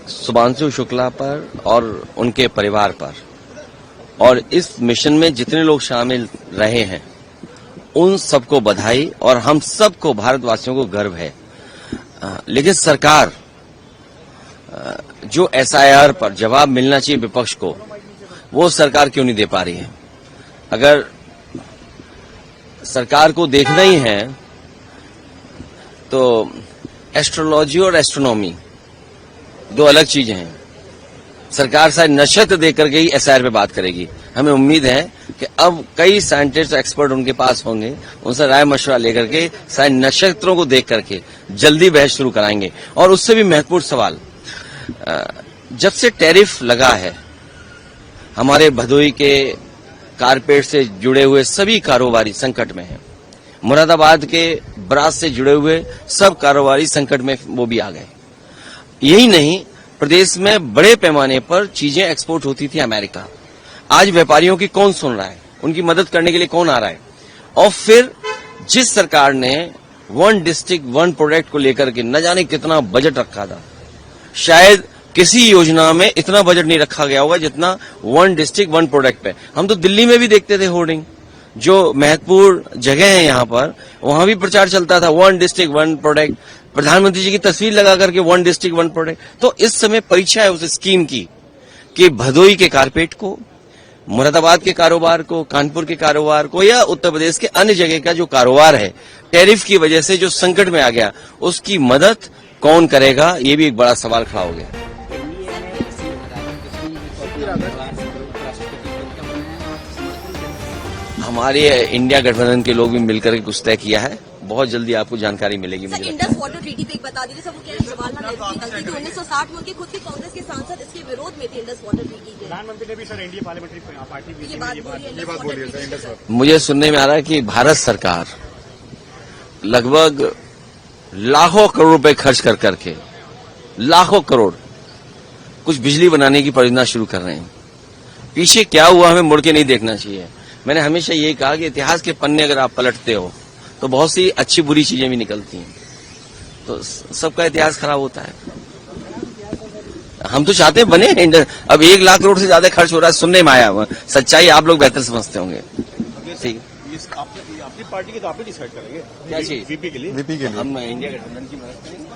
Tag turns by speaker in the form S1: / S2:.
S1: शुभांशु शुक्ला पर और उनके परिवार पर और इस मिशन में जितने लोग शामिल रहे हैं उन सबको बधाई और हम सबको भारतवासियों को गर्व है। लेकिन सरकार जो एसआईआर पर जवाब मिलना चाहिए विपक्ष को, वो सरकार क्यों नहीं दे पा रही है? अगर सरकार को देखना ही है तो एस्ट्रोलॉजी और एस्ट्रोनॉमी दो अलग चीजें हैं। सरकार शायद नक्षत्र देख करके ही एसआईआर पे बात करेगी। हमें उम्मीद है कि अब कई साइंटिस्ट एक्सपर्ट उनके पास होंगे, उनसे राय मशवरा लेकर के शायद नक्षत्रों को देख करके जल्दी बहस शुरू कराएंगे। और उससे भी महत्वपूर्ण सवाल, जब से टैरिफ लगा है हमारे भदोई के कारपेट से जुड़े हुए सभी कारोबारी संकट में हैं। मुरादाबाद के ब्रास से जुड़े हुए सब कारोबारी संकट में वो भी आ गए। यही नहीं, प्रदेश में बड़े पैमाने पर चीजें एक्सपोर्ट होती थी अमेरिका। आज व्यापारियों की कौन सुन रहा है? उनकी मदद करने के लिए कौन आ रहा है? और फिर जिस सरकार ने वन डिस्ट्रिक्ट वन प्रोडक्ट को लेकर के न जाने कितना बजट रखा था, शायद किसी योजना में इतना बजट नहीं रखा गया होगा जितना वन डिस्ट्रिक्ट वन प्रोडक्ट पे। हम तो दिल्ली में भी देखते थे होर्डिंग, जो महत्वपूर्ण जगह है यहां पर, वहां भी प्रचार चलता था वन डिस्ट्रिक्ट वन प्रोडक्ट, प्रधानमंत्री जी की तस्वीर लगा करके वन डिस्ट्रिक्ट वन प्रोडक्ट। तो इस समय परीक्षा है उस स्कीम की कि भदोई के कारपेट को, मुरादाबाद के कारोबार को, कानपुर के कारोबार को या उत्तर प्रदेश के अन्य जगह का जो कारोबार है टैरिफ की वजह से जो संकट में आ गया, उसकी मदद कौन करेगा? ये भी एक बड़ा सवाल खड़ा हो गया। हमारे इंडिया गठबंधन के लोग भी मिलकर कुछ तय किया है, बहुत जल्दी आपको जानकारी मिलेगी। मुझे
S2: इंडस वाटर ट्रीटी पे एक बता दीजिए, सब वो कह रहे हैं जवाहरलाल नेहरू की गलती थी। 1960 में उनके खुद के कांग्रेस के सांसद इसके विरोध में थे इंडस वाटर ट्रीटी के।
S3: प्रधानमंत्री ने भी सर एनडीए पार्लियामेंट्री पार्टी
S2: ये बात बोली है।
S1: मुझे सुनने में आ रहा है कि भारत सरकार लगभग लाखों करोड़ रुपए खर्च कर करके लाखों करोड़ कुछ बिजली बनाने की परियोजना शुरू कर रहे हैं। पीछे क्या हुआ हमें मुड़ के नहीं देखना चाहिए। मैंने हमेशा यही कहा कि इतिहास के पन्ने अगर आप पलटते हो तो बहुत सी अच्छी बुरी चीजें भी निकलती हैं, तो सबका इतिहास खराब होता है। हम तो चाहते हैं बने। अब 1 लाख करोड़ से ज्यादा खर्च हो रहा है, सुनने में आया। सच्चाई आप लोग बेहतर समझते होंगे। ठीक,
S3: आपकी पार्टी की तो आप ही डिसाइड करेंगे
S1: क्या चीज?
S3: वीपी के लिए
S1: हम इंडिया गठबंधन की मदद करेंगे।